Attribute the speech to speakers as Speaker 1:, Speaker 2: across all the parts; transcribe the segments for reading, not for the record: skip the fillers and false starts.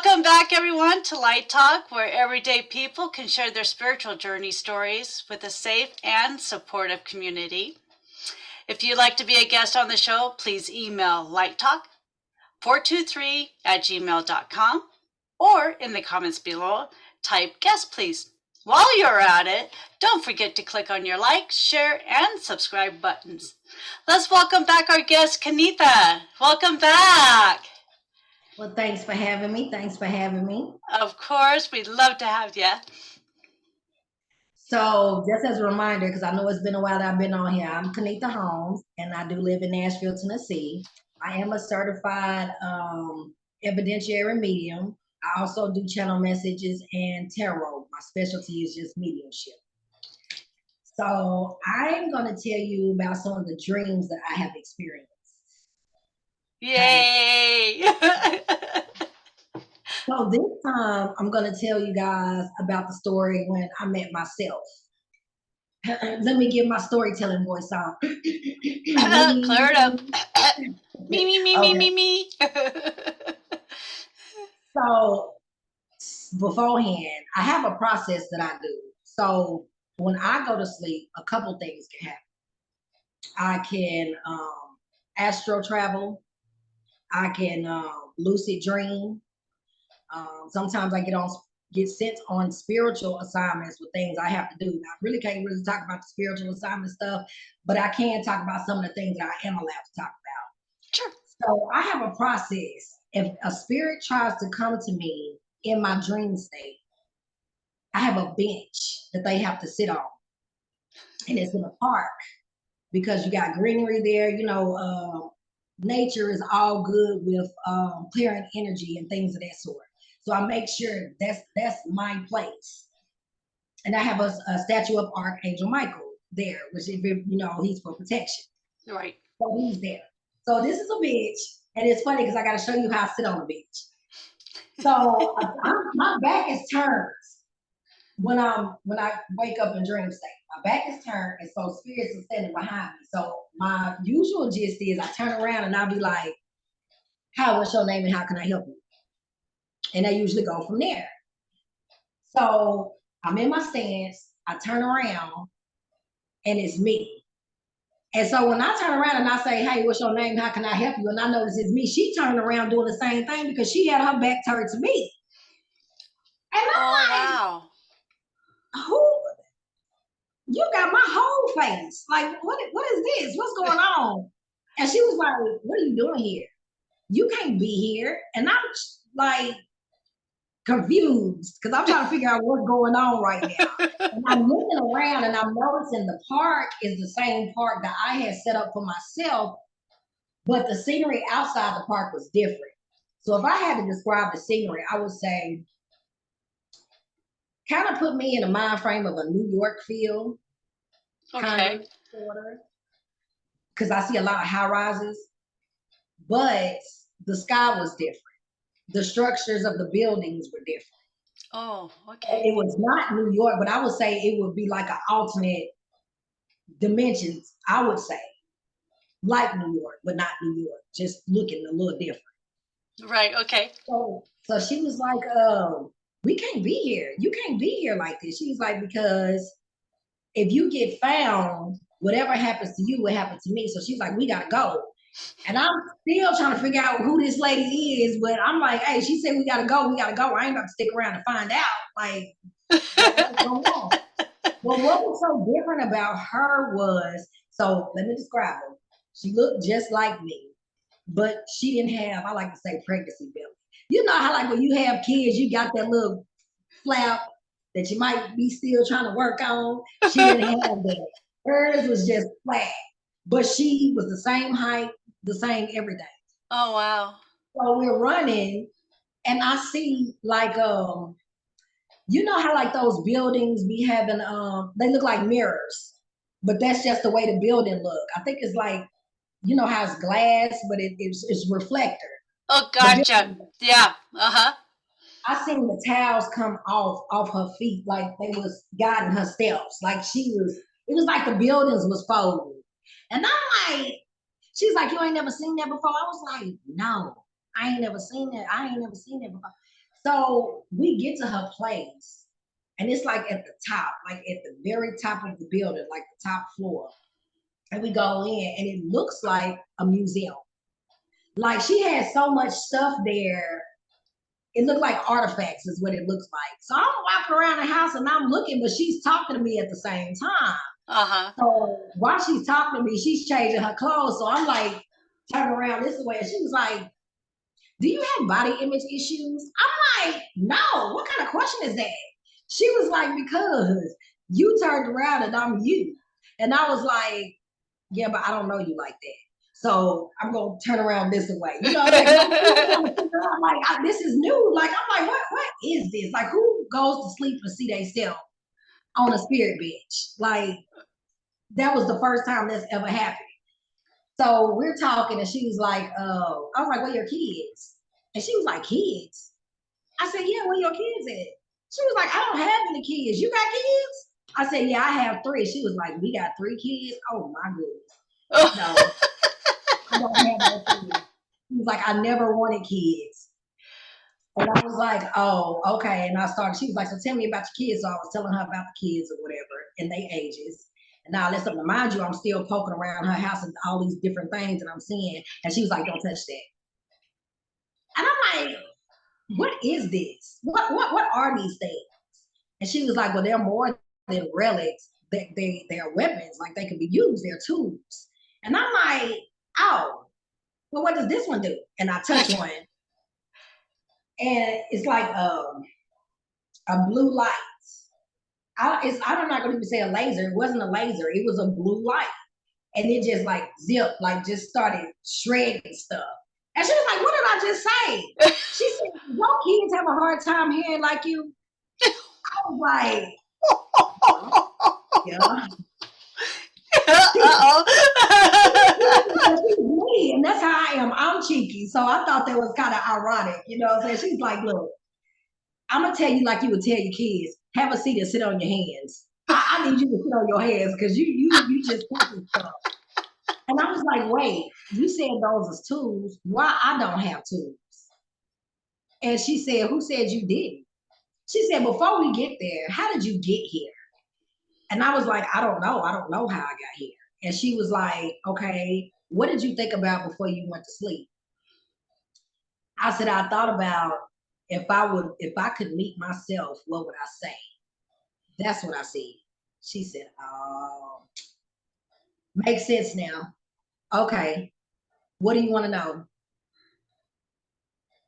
Speaker 1: Welcome back, everyone, to Light Talk, where everyday people can share their spiritual journey stories with a safe and supportive community. If you'd like to be a guest on the show, please email lighttalk423@gmail.com or in the comments below, type guest please. While you're at it, don't forget to click on your like, share, and subscribe buttons. Let's welcome back our guest, Kanitha. Welcome back.
Speaker 2: Well, thanks for having me.
Speaker 1: Of course, we'd love to have you.
Speaker 2: So, just as a reminder, because I know it's been a while that I've been on here, I'm Kanitha Holmes, and I do live in Nashville, Tennessee. I am a certified evidentiary medium. I also do channel messages and tarot. My specialty is just mediumship. So, I'm going to tell you about some of the dreams that I have experienced.
Speaker 1: Yay!
Speaker 2: So this time, I'm going to tell you guys about the story when I met myself. Let me get my storytelling voice on.
Speaker 1: Clear it up. Me.
Speaker 2: So beforehand, I have a process that I do. So when I go to sleep, a couple things can happen. I can astral travel. I can lucid dream. Sometimes I get sent on spiritual assignments with things I have to do. Now, I really can't talk about the spiritual assignment stuff, but I can talk about some of the things that I am allowed to talk about.
Speaker 1: Sure.
Speaker 2: So I have a process. If a spirit tries to come to me in my dream state, I have a bench that they have to sit on. And it's in a park because you got greenery there. Nature is all good with clearing energy and things of that sort. So I make sure that's my place. And I have a statue of Archangel Michael there, which he's for protection.
Speaker 1: Right.
Speaker 2: So he's there. So this is a beach, and it's funny because I got to show you how I sit on the beach. So my back is turned when I wake up in dream state. My back is turned, and so spirits are standing behind me. So my usual gist is I turn around and I'll be like, "Hi, what's your name and how can I help you?" And I usually go from there. So I'm in my stance, I turn around, and it's me. And so when I turn around and I say, "Hey, what's your name? How can I help you?" And I notice it's me, she turned around doing the same thing because she had her back turned to me. And I'm like,
Speaker 1: wow.
Speaker 2: Who? You got my whole face. Like, what is this? What's going on? And she was like, "What are you doing here? You can't be here." And I'm like confused because I'm trying to figure out what's going on right now. And I'm looking around and I'm noticing the park is the same park that I had set up for myself, but the scenery outside the park was different. So if I had to describe the scenery, I would say kind of put me in a mind frame of a New York feel.
Speaker 1: Okay.
Speaker 2: Kind of, because I see a lot of high rises, but the sky was different. The structures of the buildings were different.
Speaker 1: Oh, okay.
Speaker 2: It was not New York, but I would say it would be like an alternate dimensions, I would say. Like New York, but not New York, just looking a little different.
Speaker 1: Right, okay.
Speaker 2: So she was like, we can't be here. You can't be here like this. She was like, because if you get found, whatever happens to you will happen to me. So she's like, we gotta go. And I'm still trying to figure out who this lady is, but I'm like, hey, she said we gotta go. I ain't about to stick around to find out. Like, what's going on? But what was so different about her was, so let me describe her. She looked just like me, but she didn't have, I like to say, pregnancy belly. You know how like when you have kids, you got that little flap that you might be still trying to work on. She didn't have that. Hers was just flat, but she was the same height, the same everything.
Speaker 1: Oh, wow.
Speaker 2: So we're running, and I see like you know how like those buildings be having they look like mirrors, but that's just the way the building look. I think it's like, you know how it's glass, but it's reflector.
Speaker 1: Oh, gotcha. Yeah. Uh-huh.
Speaker 2: I seen the towels come off her feet like they was guiding her steps. Like it was like the buildings was folding. And I'm like, she's like, you ain't never seen that before? I was like, no, I ain't never seen that. I ain't never seen that before. So we get to her place, and it's like at the top, like at the very top of the building, like the top floor. And we go in, and it looks like a museum. Like she had so much stuff there. It looked like artifacts, is what it looks like. So I'm walking around the house and I'm looking, but she's talking to me at the same time.
Speaker 1: Uh-huh.
Speaker 2: So while she's talking to me, she's changing her clothes. So I'm like, turning around this way. And she was like, do you have body image issues? I'm like, no. What kind of question is that? She was like, because you turned around and I'm you. And I was like, yeah, but I don't know you like that. So I'm gonna turn around this way. You know what I'm saying? 'Cause I'm still trying to figure out, like, this is new. Like, I'm like, what is this? Like, who goes to sleep and see themselves on a spirit bench? Like, that was the first time that's ever happened. So we're talking, and she was like, I was like, where your kids? And she was like, kids? I said, yeah, where your kids at? She was like, I don't have any kids. You got kids? I said, yeah, I have three. She was like, we got three kids? Oh my goodness. No, I don't have no kids. He was like, I never wanted kids. And I was like, oh, okay. And I started, she was like, so tell me about your kids. So I was telling her about the kids or whatever and their ages. And now listen, to mind you, I'm still poking around her house and all these different things that I'm seeing. And she was like, don't touch that. And I'm like, what is this? What are these things? And she was like, well, they're more than relics. They're weapons, like they can be used, they're tools. And I'm like, oh, well, what does this one do? And I touch one, and it's like a blue light. I'm not going to even say a laser. It wasn't a laser. It was a blue light, and it just like zipped, like just started shredding stuff. And she was like, "What did I just say?" She said, "Your kids have a hard time hearing like you." I was like, "Yeah."
Speaker 1: Uh-oh.
Speaker 2: She's me, and that's how I am. I'm cheeky, so I thought that was kind of ironic. You know what I'm saying? She's like, "Look, I'm gonna tell you like you would tell your kids, have a seat and sit on your hands. I need you to sit on your hands because you just talking stuff." And I was like, wait, you said those as tools. Why I don't have tools? And she said, who said you didn't? She said, before we get there, how did you get here? And I was like, I don't know. I don't know how I got here. And she was like, okay, what did you think about before you went to sleep? I said, I thought about if I could meet myself, what would I say? That's what I said. She said, oh, makes sense now. Okay. What do you want to know?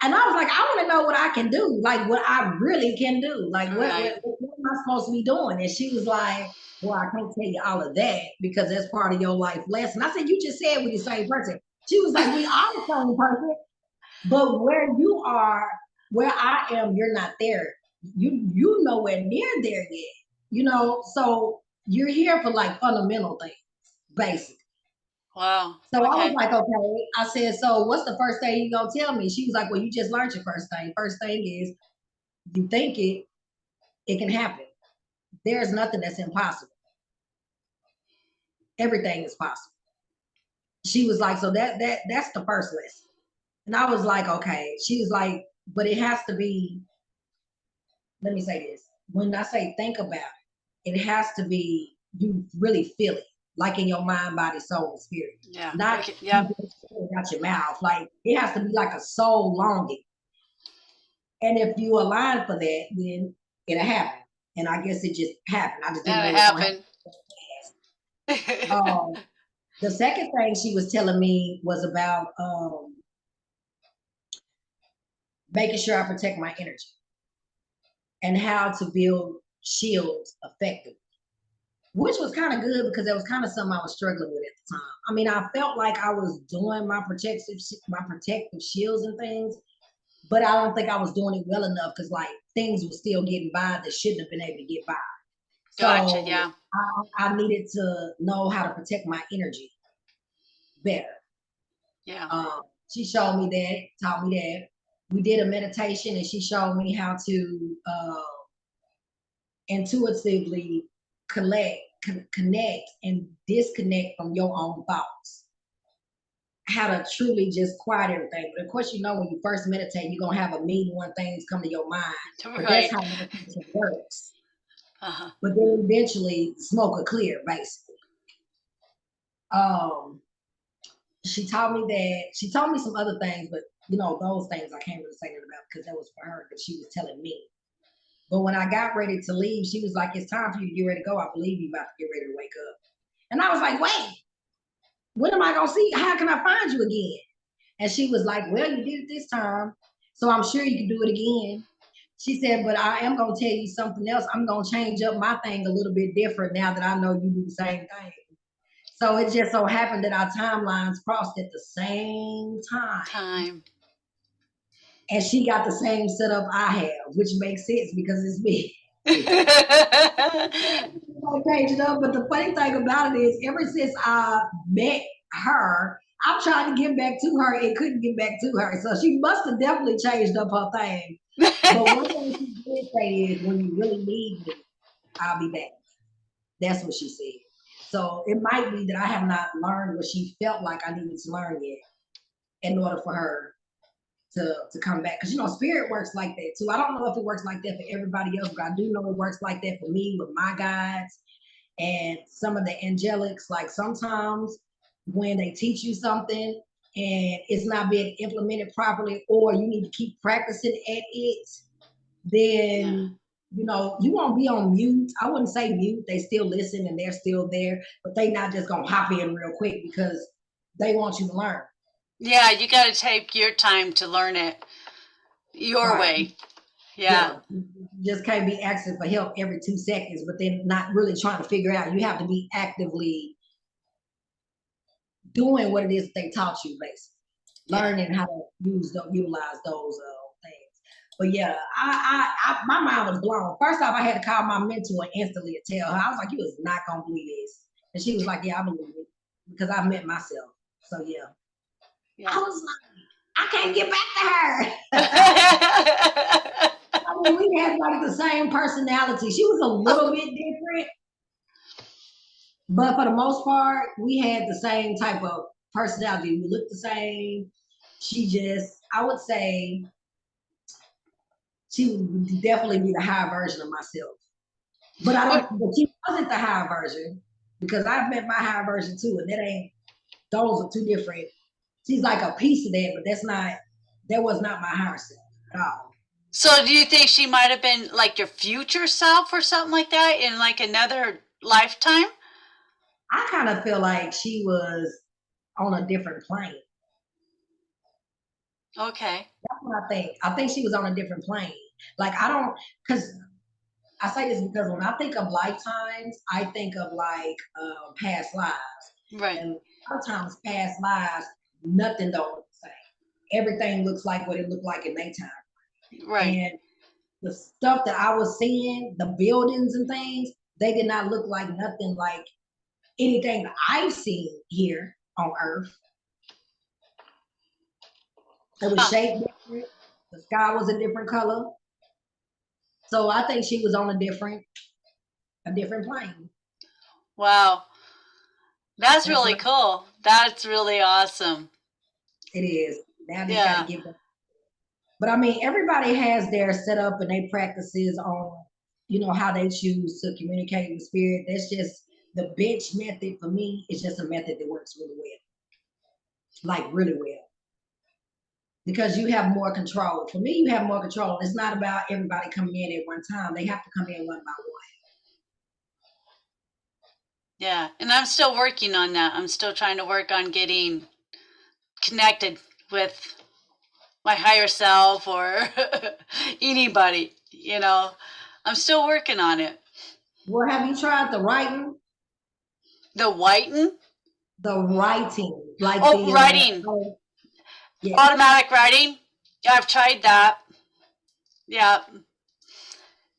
Speaker 2: And I was like, I want to know what I can do, like what I really can do. Like,
Speaker 1: Right.
Speaker 2: what am I supposed to be doing? And she was like, well, I can't tell you all of that because that's part of your life lesson. I said, you just said we're the same person. She was like, we are the same person, but where you are, where I am, you're not there. You nowhere near there yet. You know, so you're here for like fundamental things, basically.
Speaker 1: Wow.
Speaker 2: So I was
Speaker 1: Okay.
Speaker 2: like, okay. I said, so what's the first thing you gonna tell me? She was like, well, you just learned your first thing. First thing is you think it can happen. There's nothing that's impossible. Everything is possible. She was like, so that's the first lesson. And I was like, okay. She was like, but it has to be, let me say this. When I say think about it, it has to be you really feel it, like in your mind, body, soul, and spirit.
Speaker 1: Yeah.
Speaker 2: Not
Speaker 1: Okay.
Speaker 2: you
Speaker 1: Yep.
Speaker 2: just say it out your mouth. Like it has to be like a soul longing. And if you align for that, then it'll happen. And I guess it just happened. I just didn't
Speaker 1: That
Speaker 2: know it was gonna happen
Speaker 1: happened.
Speaker 2: fast. The second thing she was telling me was about making sure I protect my energy and how to build shields effectively, which was kind of good because that was kind of something I was struggling with at the time. I mean, I felt like I was doing my protective shields and things, but I don't think I was doing it well enough because like things were still getting by that shouldn't have been able to get by.
Speaker 1: Gotcha.
Speaker 2: So
Speaker 1: Yeah.
Speaker 2: I needed to know how to protect my energy better.
Speaker 1: Yeah.
Speaker 2: She showed me that, taught me that. We did a meditation, and she showed me how to intuitively connect and disconnect from your own thoughts. how to truly just quiet everything. But of course, you know, when you first meditate, you're gonna have a million one things come to your mind. But that's
Speaker 1: Right.
Speaker 2: how meditation works.
Speaker 1: Uh-huh.
Speaker 2: But then eventually, smoke will clear, basically. Um, she told me some other things, but you know, those things I can't really say anything about because that was for her that she was telling me. But when I got ready to leave, she was like, "It's time for you to get ready to go. I believe you about to get ready to wake up." And I was like, "Wait, when am I gonna see? How can I find you again?" And she was like, "Well, you did it this time, so I'm sure you can do it again." She said, "But I am gonna tell you something else. I'm gonna change up my thing a little bit different now that I know you do the same thing." So it just so happened that our timelines crossed at the same time.
Speaker 1: Time.
Speaker 2: And she got the same setup I have, which makes sense because it's me. I changed it up, but the funny thing about it is, ever since I met her, I'm trying to get back to her and couldn't get back to her. So she must have definitely changed up her thing. But one thing she did say is, when you really need me, I'll be back. That's what she said. So it might be that I have not learned what she felt like I needed to learn yet in order for her to come back. Because you know, spirit works like that too. I don't know if it works like that for everybody else, but I do know it works like that for me with my guides and some of the angelics. Like sometimes when they teach you something and it's not being implemented properly, or you need to keep practicing at it,
Speaker 1: Yeah.
Speaker 2: then you know you won't be on mute. I wouldn't say mute. They still listen and they're still there, but they not just gonna hop in real quick because they want you to learn.
Speaker 1: Yeah, you got to take your time to learn it your
Speaker 2: Right.
Speaker 1: way. Yeah.
Speaker 2: Yeah. You just can't be asking for help every 2 seconds, but then not really trying to figure out. You have to be actively doing what it is they taught you, basically.
Speaker 1: Yeah.
Speaker 2: Learning how to utilize those things. But yeah, my mind was blown. First off, I had to call my mentor instantly and tell her. I was like, "You was not gonna believe this," and she was like, "Yeah, I believe it because I met myself." So yeah, I
Speaker 1: Yeah.
Speaker 2: was like, "I can't get back to her." I mean, we had like the same personality. She was a little bit different, but for the most part, we had the same type of personality. We looked the same. She just, I would say, she would definitely be the high version of myself. But I
Speaker 1: What?
Speaker 2: don't. But she wasn't the high version because I've met my high version too, and that ain't. Those are two different. She's like a piece of that, but that's not. That was not my higher self at all.
Speaker 1: So, do you think she might have been like your future self or something like that in like another lifetime?
Speaker 2: I kind of feel like she was on a different plane.
Speaker 1: Okay.
Speaker 2: That's what I think. I think she was on a different plane. Like I don't, because I say this because when I think of lifetimes, I think of like past lives,
Speaker 1: Right.
Speaker 2: and a lot of times past lives, nothing don't look the same. Everything looks like what it looked like in daytime,
Speaker 1: Right.
Speaker 2: and the stuff that I was seeing, the buildings and things, they did not look like nothing like anything that I've seen here on Earth. It was
Speaker 1: Huh.
Speaker 2: shaped different. The sky was a different color. So I think she was on a different plane.
Speaker 1: Wow. That's
Speaker 2: That's
Speaker 1: really
Speaker 2: what
Speaker 1: cool. That's really awesome.
Speaker 2: it is. Now I just got to
Speaker 1: Yeah.
Speaker 2: get back. But I mean, everybody has their setup and their practices on, how they choose to communicate with spirit. That's just the bench method for me. It's just a method that works really well, like really well, because you have more control. For me, you have more control. It's not about everybody coming in at one time. They have to come in one by
Speaker 1: Yeah. And I'm still working on that. I'm still trying to work on getting connected with my higher self or anybody, you know. I'm still working on it.
Speaker 2: one. Well, have you tried the writing?
Speaker 1: The whiten?
Speaker 2: The writing, like
Speaker 1: Oh,
Speaker 2: the
Speaker 1: writing.
Speaker 2: yes.
Speaker 1: Automatic writing. Yeah, I've tried that. Yeah.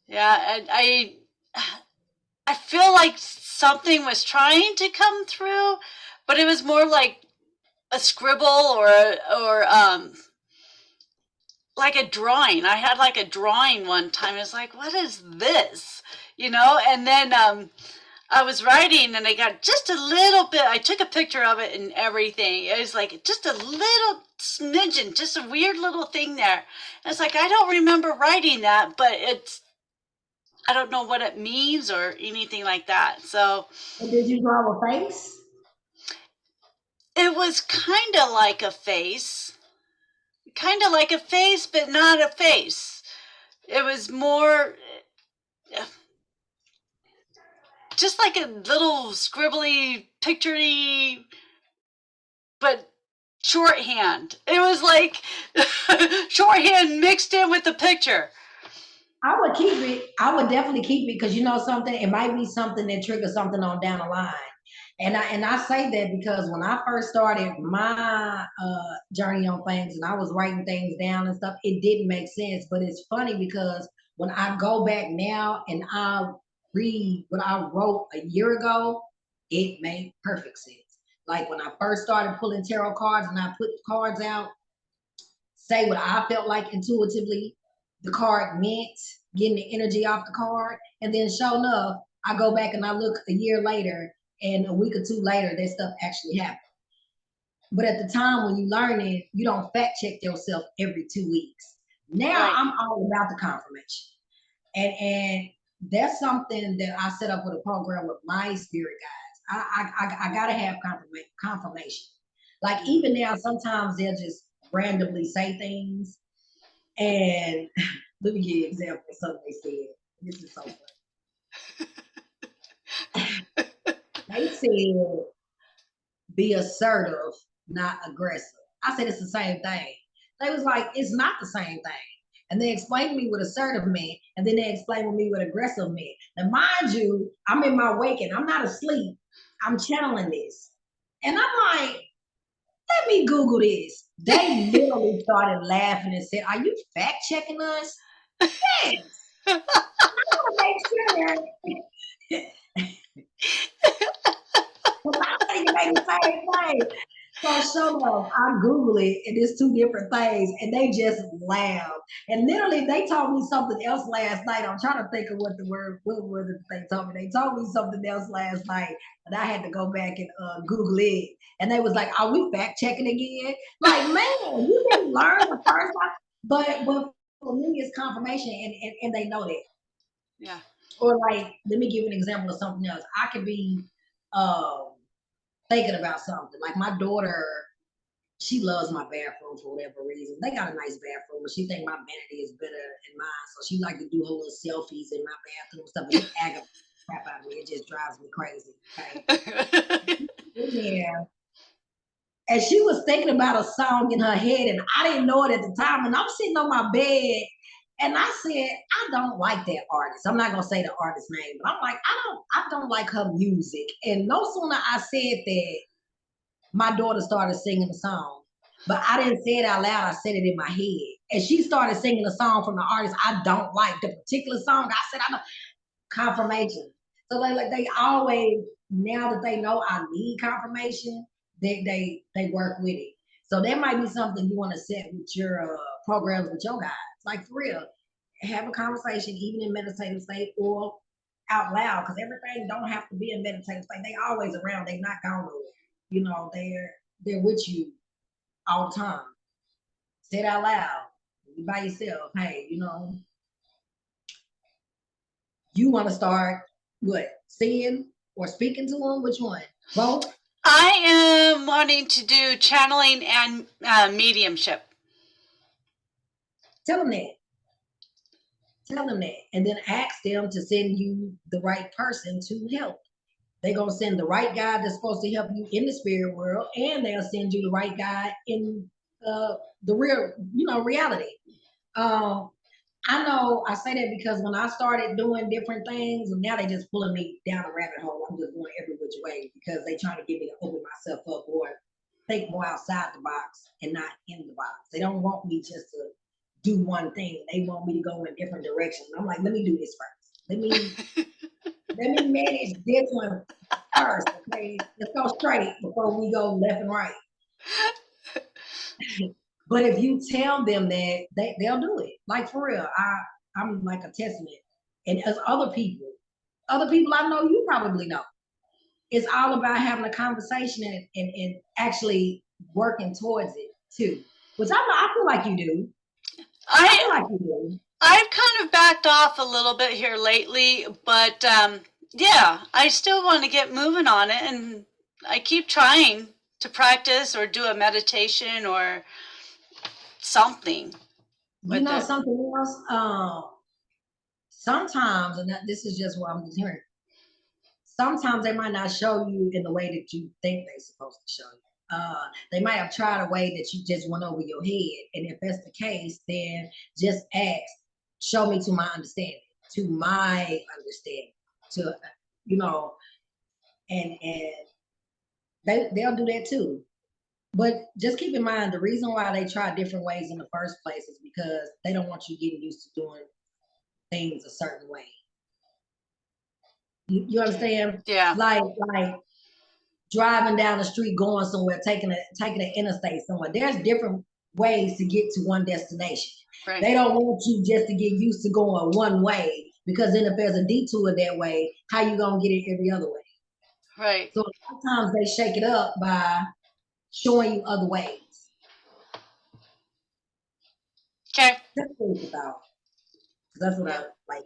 Speaker 1: Yeah. And I feel like something was trying to come through, but it was more like a scribble or like a drawing. I had like a drawing one time. It's like, what is this? And then I was writing and I got just a little bit. I took a picture of it and everything. It was like just a little smidgen, just a weird little thing there. And it's like I don't remember writing that, but I don't know what it means or anything like that. So
Speaker 2: And did you draw a face?
Speaker 1: it was kind of like a face, but not a face. It was more just like a little scribbly, picturey, but shorthand. It was like shorthand mixed in with the picture.
Speaker 2: I would keep it. I would definitely keep it because you know something. It might be something that triggers something on down the line. And I say that because when I first started my journey on things and I was writing things down and stuff, it didn't make sense. But it's funny because when I go back now and I read what I wrote a year ago, it made perfect sense. Like when I first started pulling tarot cards and I put cards out, say what I felt like intuitively the card meant, getting the energy off the card. And then, sure enough, I go back and I look a year later, and a week or two later, that stuff actually happened. But at the time when you learn it, you don't fact check yourself every 2 weeks. Now
Speaker 1: Right.
Speaker 2: I'm all about the confirmation. And that's something that I set up with a program with my spirit guides. I gotta have confirmation. Like
Speaker 1: Mm-hmm.
Speaker 2: even now, sometimes they'll just randomly say things and let me give you an example of something they said. This is so funny. They said, be assertive, not aggressive. I said, it's the same thing. They was like, it's not the same thing. And they explained to me what assertive meant, and then they explained to me what aggressive meant. Now, mind you, I'm in my waking, I'm not asleep. I'm channeling this. And I'm like, let me Google this. They literally started laughing and said, are you fact checking us? Yes. Make sure because I think they the same thing. So show up, I Google it and it's two different things and they just laugh. And literally they told me something else last night. I'm trying to think of what was it they told me? They told me something else last night and I had to go back and Google it. And they was like, are we fact checking again? Like, man, you didn't learn the first time. But for me, it's confirmation and they know that.
Speaker 1: Yeah.
Speaker 2: Or like, let me give you an example of something else. I could be um, thinking about something. Like my daughter, she loves my bathroom for whatever reason. They got a nice bathroom, but she think my vanity is better than mine. So she like to do her little selfies in my bathroom and stuff. And it aggravates the crap out of me. It just drives me crazy. Okay. Yeah. And she was thinking about a song in her head, and I didn't know it at the time. And I'm sitting on my bed, and I said, I don't like that artist. I'm not gonna say the artist's name, but I'm like, I don't like her music. And no sooner I said that, my daughter started singing the song. But I didn't say it out loud, I said it in my head. And she started singing a song from the artist I don't like. The particular song, I said, I don't confirmation. So like they always, now that they know I need confirmation, they work with it. So that might be something you want to set with your programs with your guys. Like for real, have a conversation even in meditative state or out loud because everything don't have to be in meditative state. They always around. They not gone nowhere. You know, they're with you all the time. Say it out loud. You by yourself. Hey, you want to start what? Seeing or speaking to them? Which one? Both?
Speaker 1: I am wanting to do channeling and mediumship.
Speaker 2: Tell them that. Tell them that. And then ask them to send you the right person to help. They're going to send the right guy that's supposed to help you in the spirit world, and they'll send you the right guy in the real, reality. Um, I know I say that because when I started doing different things, and now they just pulling me down a rabbit hole. I'm just going every which way because they trying to get me to open myself up or think more outside the box and not in the box. They don't want me just to do one thing. They want me to go in different directions. I'm like, let me do this first. Let me manage this one first. Okay, let's go straight before we go left and right. But if you tell them that, they'll do it. Like for real, I'm like a testament. And as other people, Other people I know, you probably know. It's all about having a conversation and actually working towards it too. Which I feel like you do. I feel
Speaker 1: I
Speaker 2: like you do.
Speaker 1: I've kind of backed off a little bit here lately, but yeah, I still want to get moving on it, and I keep trying to practice or do a meditation or something
Speaker 2: You
Speaker 1: with
Speaker 2: know
Speaker 1: it.
Speaker 2: something else? Sometimes, and this is just what I'm hearing, sometimes they might not show you in the way that you think they're supposed to show you. They might have tried a way that you just went over your head. And if that's the case, then just ask, show me to my understanding, to, you know, and they'll do that too. But just keep in mind the reason why they try different ways in the first place is because they don't want you getting used to doing things a certain way. You
Speaker 1: Okay.
Speaker 2: understand?
Speaker 1: Yeah.
Speaker 2: Like driving down the street, going somewhere, taking an interstate somewhere. There's different ways to get to one destination.
Speaker 1: Right.
Speaker 2: They don't want you just to get used to going one way because then if there's a detour that way, how you gonna get it every other way?
Speaker 1: Right.
Speaker 2: So a lot of times they shake it up by showing you other ways.
Speaker 1: Okay.
Speaker 2: That's what it's about. That's what I
Speaker 1: Yeah.
Speaker 2: like.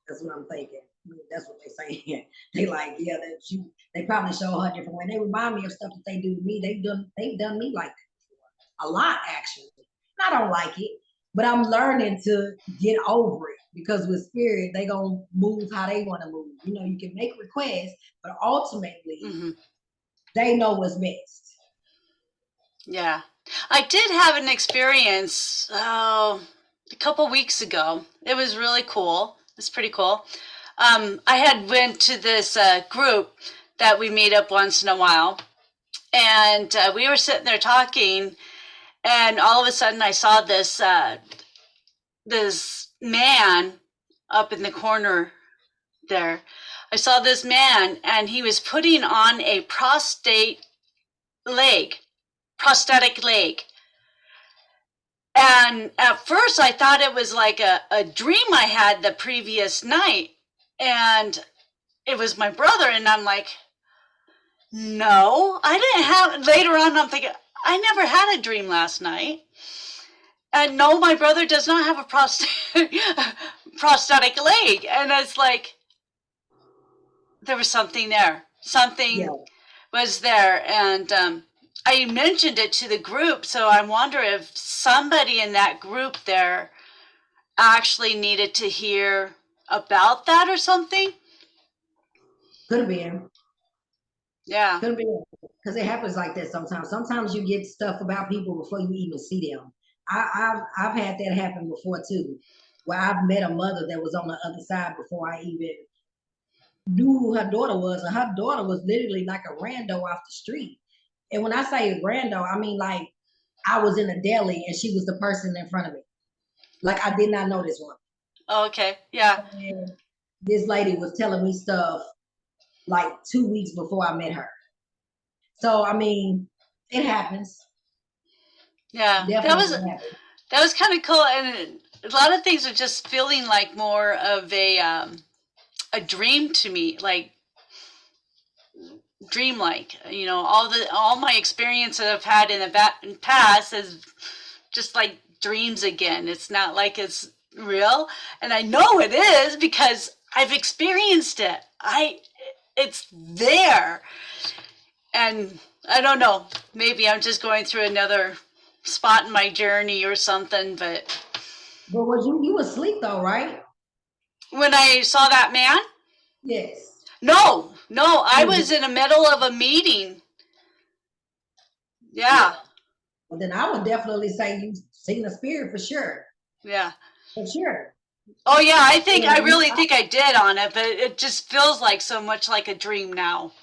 Speaker 2: That's what I'm thinking. I mean, that's what they say. They like, yeah, that you. They probably show her a different way. They remind me of stuff that they do to me. They've done me like that before, a lot actually. I don't like it, but I'm learning to get over it because with spirit, they gonna move how they want to move. You know, you can make requests, but ultimately,
Speaker 1: Hmm.
Speaker 2: they know what's best.
Speaker 1: Yeah. I did have an experience a couple weeks ago. It was really cool. It's pretty cool. I had went to this group that we meet up once in a while, and we were sitting there talking, and all of a sudden I saw this man up in the corner there. I saw this man, and he was putting on a leg, prosthetic leg. And at first, I thought it was like a dream I had the previous night. And it was my brother. And I'm like, no, I didn't have. Later on, I'm thinking, I never had a dream last night. And no, my brother does not have a prosthetic leg. And it's like, there was something there. Something
Speaker 2: Yeah,
Speaker 1: was there. And I mentioned it to the group. So I wonder if somebody in that group there actually needed to hear about that or something.
Speaker 2: could have been.
Speaker 1: Yeah.
Speaker 2: Could be because it happens like that sometimes. Sometimes you get stuff about people before you even see them. I've had that happen before too, where I've met a mother that was on the other side before I even knew who her daughter was, and her daughter was literally like a rando off the street. And when I say rando, I mean like I was in a deli and she was the person in front of me. Like I did not know this one.
Speaker 1: Oh, okay. Yeah.
Speaker 2: And this lady was telling me stuff like 2 weeks before I met her. So I mean, it happens.
Speaker 1: Yeah.
Speaker 2: Definitely happens.
Speaker 1: That was kind of cool, and a lot of things are just feeling like more of a dream to me, like dreamlike. You know, all my experience that I've had in the past is just like dreams again. It's not like it's real, and I know it is because I've experienced it. It's there. And I don't know, maybe I'm just going through another spot in my journey or something. But
Speaker 2: But was you was asleep though, right?
Speaker 1: when I saw that man,
Speaker 2: Yes.
Speaker 1: no, I
Speaker 2: You
Speaker 1: was in the middle of a meeting.
Speaker 2: yeah.
Speaker 1: Yeah,
Speaker 2: Well then I would definitely say you seen a spirit for sure.
Speaker 1: yeah.
Speaker 2: For sure.
Speaker 1: Oh yeah, I
Speaker 2: And
Speaker 1: really think I did on it, but it just feels like so much like a dream now.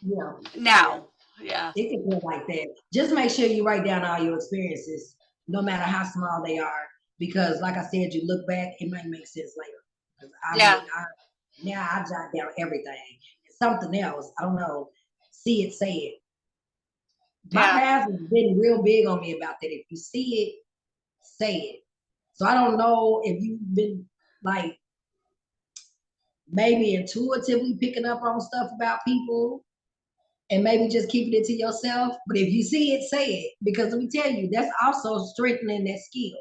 Speaker 2: yeah, yeah.
Speaker 1: Now, yeah,
Speaker 2: It can feel like that. Just make sure you write down all your experiences, no matter how small they are. Because like I said, you look back, it might make sense later. Because I
Speaker 1: yeah,
Speaker 2: mean, now I jot down everything. Something else, I don't know. See it, say it. My
Speaker 1: yeah.
Speaker 2: past has been real big on me about that. If you see it, say it. So I don't know if you've been like maybe intuitively picking up on stuff about people and maybe just keeping it to yourself. But if you see it, say it. Because let me tell you, that's also strengthening that skill.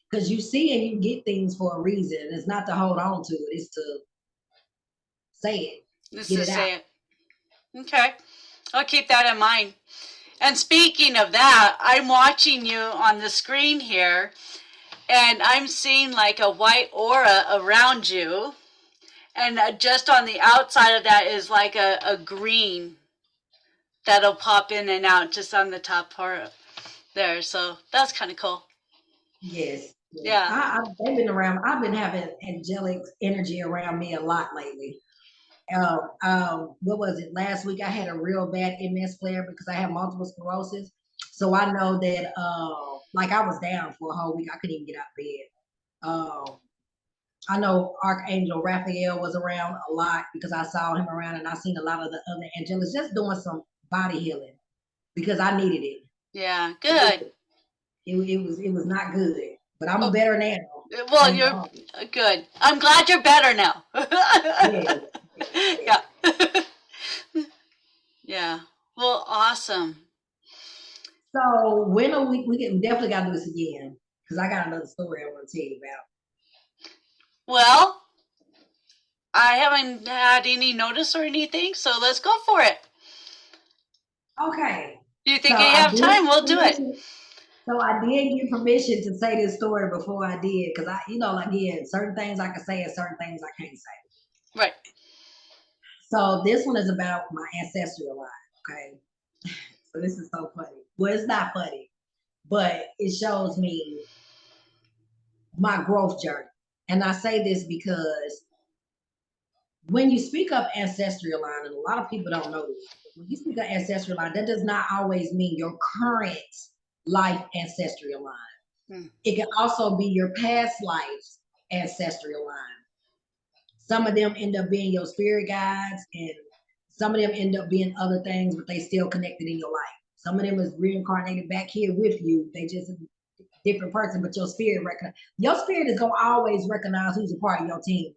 Speaker 2: Because you see and you get things for a reason. It's not to hold on to it, it's to say it,
Speaker 1: This
Speaker 2: get
Speaker 1: is
Speaker 2: it out.
Speaker 1: say it. Okay. I'll keep that in mind. And speaking of that, I'm watching you on the screen here, and I'm seeing like a white aura around you. And just on the outside of that is like a green that'll pop in and out just on the top part there. So that's kind of cool.
Speaker 2: Yes, yes.
Speaker 1: Yeah.
Speaker 2: They've been around. I've been having angelic energy around me a lot lately. What was it? Last week I had a real bad MS flare because I have multiple sclerosis. So I know that, like I was down for a whole week. I couldn't even get out of bed. I know Archangel Raphael was around a lot because I saw him around and I seen a lot of the other angels just doing some body healing because I needed it.
Speaker 1: Yeah.
Speaker 2: It,
Speaker 1: Good.
Speaker 2: it was not good, but I'm
Speaker 1: Oh,
Speaker 2: better now.
Speaker 1: well,
Speaker 2: Thank
Speaker 1: you're
Speaker 2: God.
Speaker 1: good. I'm glad you're better now.
Speaker 2: Yes, yes, yes.
Speaker 1: Yeah. Yeah. Well, awesome.
Speaker 2: So when are we definitely gotta do this again because I got another story I want to tell you about.
Speaker 1: Well, I haven't had any notice or anything, so let's go for it.
Speaker 2: Okay.
Speaker 1: You
Speaker 2: So
Speaker 1: think you
Speaker 2: I
Speaker 1: have
Speaker 2: did
Speaker 1: time? We'll do it.
Speaker 2: permission. So I did get permission to say this story before I did, because like again, certain things I can say and certain things I can't say.
Speaker 1: Right.
Speaker 2: So this one is about my ancestral line. Okay. So this is so funny. Well, it's not funny, but it shows me my growth journey. And I say this because when you speak of ancestral line, and a lot of people don't know this, when you speak of ancestral line, that does not always mean your current life ancestral line.
Speaker 1: Hmm.
Speaker 2: It can also be your past life's ancestral line. Some of them end up being your spirit guides, and some of them end up being other things, but they still connected in your life. Some of them is reincarnated back here with you. They just a different person, but your spirit recognize. Your spirit is gonna always recognize who's a part of your team.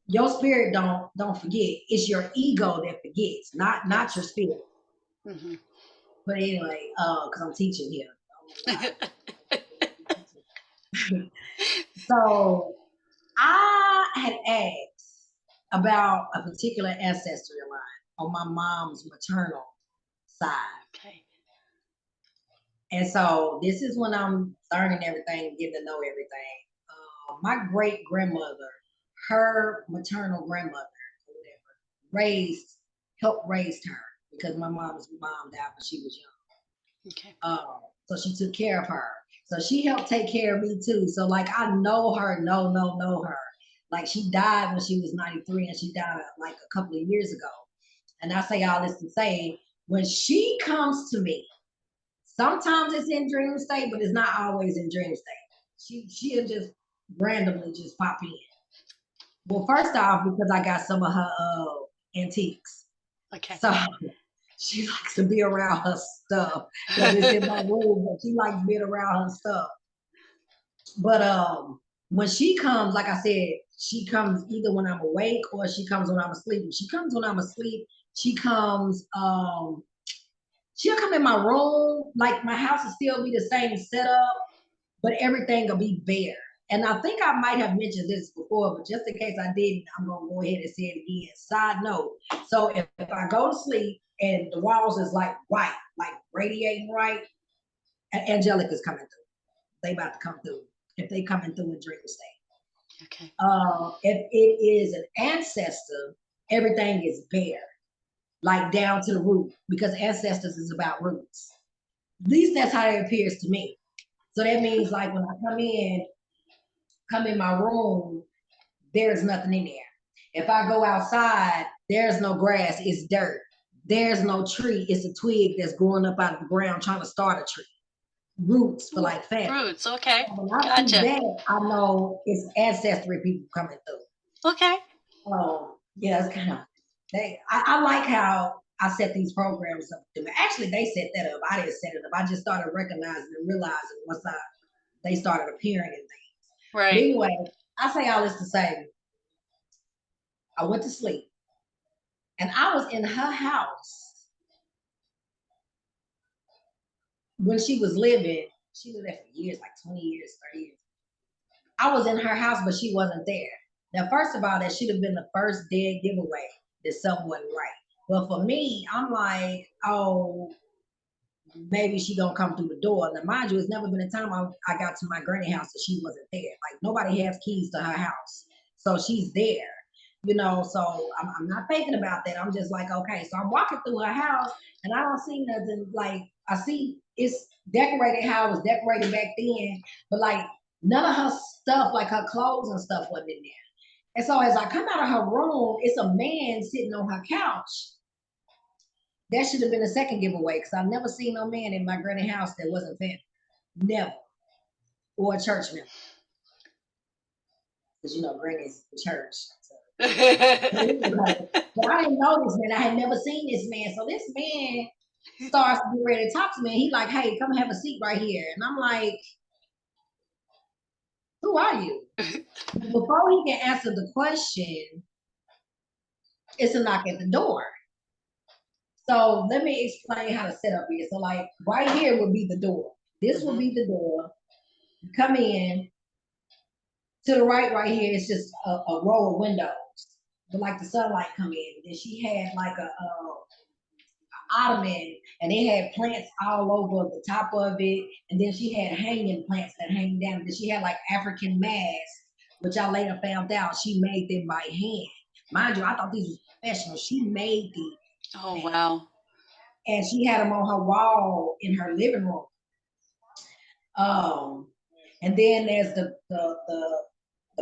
Speaker 2: Your spirit don't forget. It's your ego that forgets, not your
Speaker 1: Yes.
Speaker 2: spirit.
Speaker 1: Mm-hmm.
Speaker 2: But anyway, because I'm teaching here. I don't know why. So I had asked about a particular ancestral line on my mom's maternal side.
Speaker 1: Okay.
Speaker 2: And so this is when I'm learning everything, getting to know everything. My great grandmother, her maternal grandmother, or whatever, helped raise her because my mom's mom died when she was young.
Speaker 1: Okay.
Speaker 2: So she took care of her. So she helped take care of me too. So like I know her, know her. Like she died when she was 93 and she died like a couple of years ago. And I say all this to say, when she comes to me, sometimes it's in dream state, but it's not always in dream state. She'll just randomly just pop in. Well, first off, because I got some of her antiques.
Speaker 1: Okay.
Speaker 2: So she likes to be around her stuff because it's in my room, but she likes being around her stuff. But when she comes, like I said, she comes either when I'm awake or she comes when I'm asleep. If she comes when I'm asleep, she comes she'll come in my room, like my house will still be the same setup, but everything will be bare. And I think I might have mentioned this before, but just in case I didn't, I'm gonna go ahead and say it again. Side note. So if I go to sleep and the walls is like white, like radiating white, angelic is coming through. They about to come through. If they coming through in dream state.
Speaker 1: Okay.
Speaker 2: If it is an ancestor, everything is bare, like down to the root, because ancestors is about roots. At least that's how it appears to me. So that means like when I come in my room, there's nothing in there. If I go outside, there's no grass, it's dirt. There's no tree, it's a twig that's growing up out of the ground trying to start a tree. Roots for like family.
Speaker 1: Roots. Okay.
Speaker 2: So when I see
Speaker 1: Gotcha.
Speaker 2: that, I know it's ancestry people coming through.
Speaker 1: Okay.
Speaker 2: Yeah, it's kind of I like how I set these programs up. Actually, they set that up. I didn't set it up. I just started recognizing and realizing once they started appearing in things. But
Speaker 1: Right.
Speaker 2: anyway, I say all this to say I went to sleep. And I was in her house when she was living. She was there for years, like 20 years, 30 years. I was in her house, but she wasn't there. Now, first of all, that should have been the first dead giveaway that something wasn't right. But for me, I'm like, oh, maybe she gonna come through the door. Now, mind you, it's never been a time I got to my granny house that she wasn't there. Like nobody has keys to her house, so she's there. So I'm not thinking about that. I'm just like, okay. So I'm walking through her house, and I don't see nothing. Like I see it's decorated how it was decorated back then, but like none of her stuff, like her clothes and stuff, wasn't in there. And so as I come out of her room, it's a man sitting on her couch. That should have been a second giveaway because I've never seen no man in my granny house that wasn't family. Never. Or a church member. Because granny's the church. So. But I didn't know this man. I had never seen this man. So this man starts to be ready to talk to me. And he like, hey, come have a seat right here. And I'm like, who are you? Before he can answer the question, it's a knock at the door. So let me explain how to set up here. So like right here would be the door. This would be the door. You come in. To the right here, it's just a row of windows. But like the sunlight come in. And then she had like a ottoman, and it had plants all over the top of it. And then she had hanging plants that hang down. And then she had like African masks, which I later found out she made them by hand. Mind you, I thought these was professional. She made these.
Speaker 1: Oh, wow.
Speaker 2: And she had them on her wall in her living room. And then there's the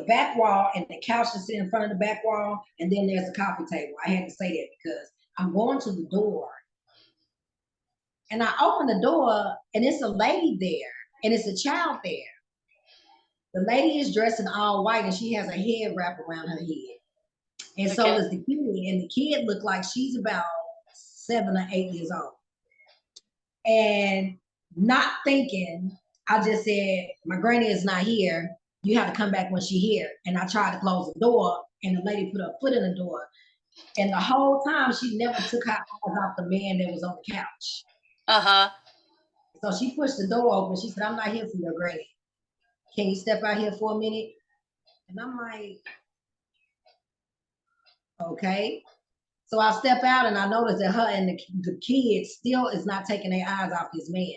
Speaker 2: back wall and the couch that's in front of the back wall, and then there's the coffee table. I had to say that because I'm going to the door, and I open the door, and it's a lady there, and it's a child there. The lady is dressed in all white, and she has a head wrapped around her head, and so does the kid. And the kid looked like she's about 7 or 8 years old. And not thinking, I just said, my granny is not here. You have to come back when she here. And I tried to close the door, and the lady put her foot in the door. And the whole time, she never took her eyes off the man that was on the couch.
Speaker 1: Uh-huh.
Speaker 2: So she pushed the door open. She said, I'm not here for your granny. Can you step out here for a minute? And I'm like, okay. So I step out, and I notice that her and the kids still is not taking their eyes off this man.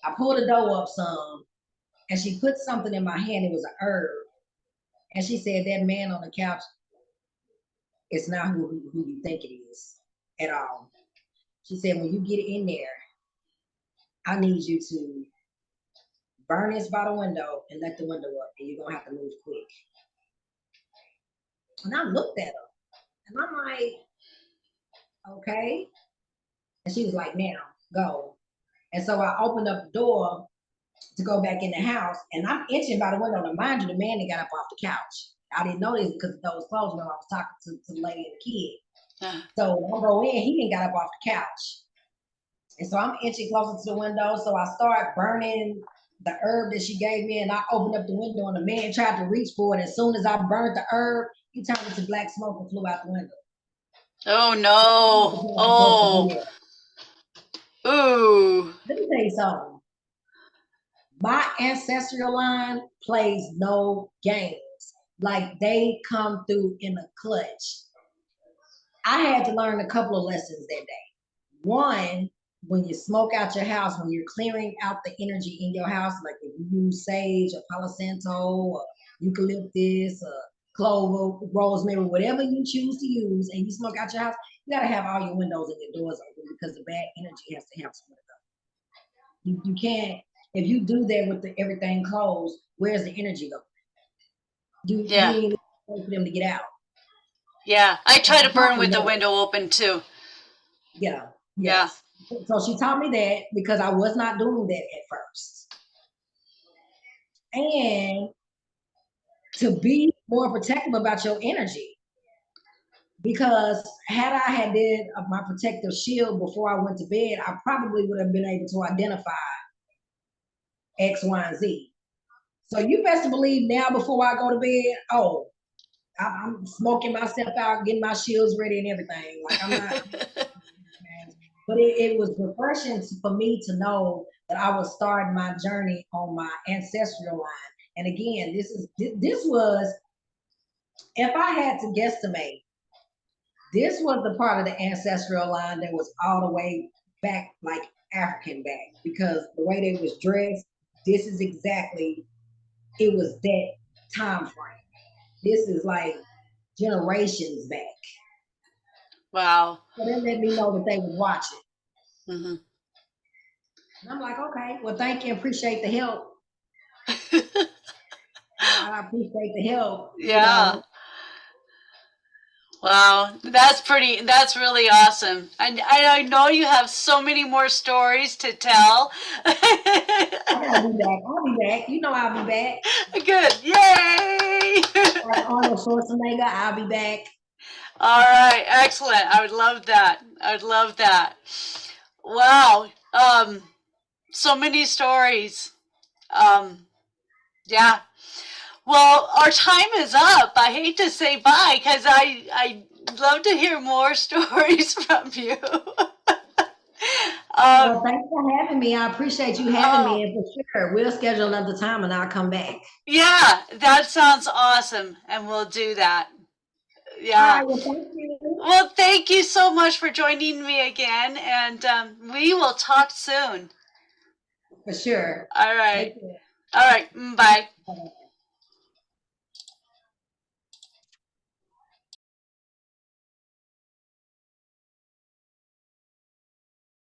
Speaker 2: I pulled the door up some, and she put something in my hand. It was an herb. And she said, that man on the couch is not who you think it is at all. She said, when you get in there, I need you to burn this by the window and let the window up, and you're going to have to move quick. And I looked at her, and I'm like, okay. And she was like, now, go. And so I opened up the door to go back in the house, and I'm inching by the window. To mind you, the man that got up off the couch. I didn't know this because of those clothes when I was talking to the lady and the kid. So when I go in, he didn't got up off the couch. And so I'm inching closer to the window. So I start burning the herb that she gave me, and I opened up the window, and the man tried to reach for it. As soon as I burned the herb, he turned into black smoke and flew out the window.
Speaker 1: Oh, no. Oh. Ooh.
Speaker 2: Let me tell you something. My ancestral line plays no games. Like they come through in a clutch. I had to learn a couple of lessons that day. One, when you smoke out your house, when you're clearing out the energy in your house, like if you use sage or Palo Santo or eucalyptus or clover, rosemary, whatever you choose to use, and you smoke out your house, you gotta have all your windows and your doors open because the bad energy has to have somewhere to go. You can't, if you do that with everything closed, where's the energy going? You need for them to get out.
Speaker 1: Yeah, I try to burn with the window open too.
Speaker 2: Yeah. Yes. Yeah. So she taught me that because I was not doing that at first. And to be more protective about your energy. Because had I had did my protective shield before I went to bed, I probably would have been able to identify X, Y, and Z. So you best believe now before I go to bed, oh, I'm smoking myself out, getting my shields ready and everything. Like I'm not. But it was refreshing for me to know that I was starting my journey on my ancestral line. And again, this was, if I had to guesstimate, this was the part of the ancestral line that was all the way back, like African back, because the way they was dressed, this is exactly, it was that time frame. This is like generations back.
Speaker 1: Wow.
Speaker 2: So that let me know that they was watching.
Speaker 1: Hmm.
Speaker 2: And I'm like, okay, well, thank you, appreciate the help. I appreciate the help, you
Speaker 1: Yeah.
Speaker 2: know.
Speaker 1: Wow, that's really awesome. I know you have so many more stories to tell.
Speaker 2: I gotta be back. I'll be back. You know I'll be back.
Speaker 1: Good. Yay!
Speaker 2: Like Arnold Schwarzenegger, I'll be back.
Speaker 1: All right, excellent. I would love that. I would love that. Wow. So many stories. Um, yeah. Well, our time is up. I hate to say bye because I love to hear more stories from you.
Speaker 2: Well,
Speaker 1: um,
Speaker 2: thanks for having me. I appreciate you having me,
Speaker 1: oh,
Speaker 2: and for sure, we'll schedule another time and I'll come back.
Speaker 1: yeah, that sounds awesome, and we'll do that.
Speaker 2: All
Speaker 1: Yeah.
Speaker 2: right, well, thank you.
Speaker 1: Well, thank you so much for joining me again, and we will talk soon.
Speaker 2: For sure.
Speaker 1: All right.
Speaker 2: Take care.
Speaker 1: All right. Bye.
Speaker 2: Bye.